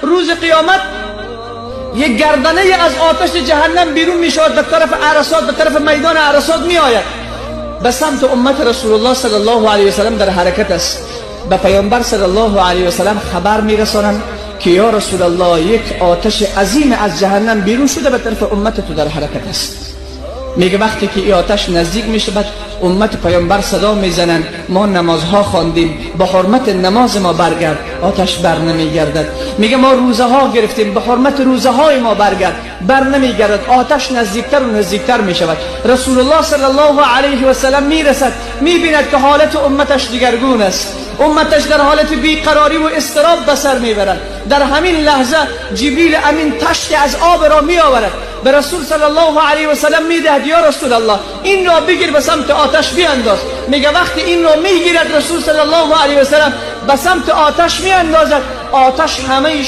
روز قیامت یک گردنه از آتش جهنم بیرون میشود به طرف عرصات، به طرف میدان عرصات می آید، به سمت امت رسول الله صلی الله علیه و سلم در حرکت است. به پیامبر صلی الله علیه و سلم خبر میرسانند که یا رسول الله یک آتش عظیم از جهنم بیرون شده به طرف امت تو در حرکت است. میگه وقتی که این آتش نزدیک میشود امت پیامبر صدا میزنند ما نمازها خواندیم، به حرمت نماز ما برگرد. آتش بر نمیگردد. میگه ما روزه ها گرفتیم، به حرمت روزه های ما برگرد. بر نمیگردد. آتش نزدیکتر و نزدیکتر میشود. رسول الله صلی الله علیه و سلم میرسد، میبیند که حالت امتش دیگرگون است. امتش در حالت بیقراری و اضطراب به سر میبرد. در همین لحظه جبریل امین تشتی از آب را می آورد، به رسول صلی الله علیه و سلم میدهد یا رسول الله این را بگیر به سمت آتش بیانداز. میگه وقتی این را میگیرد رسول صلی الله علیه و سلم به سمت آتش میاندازد، آتش همه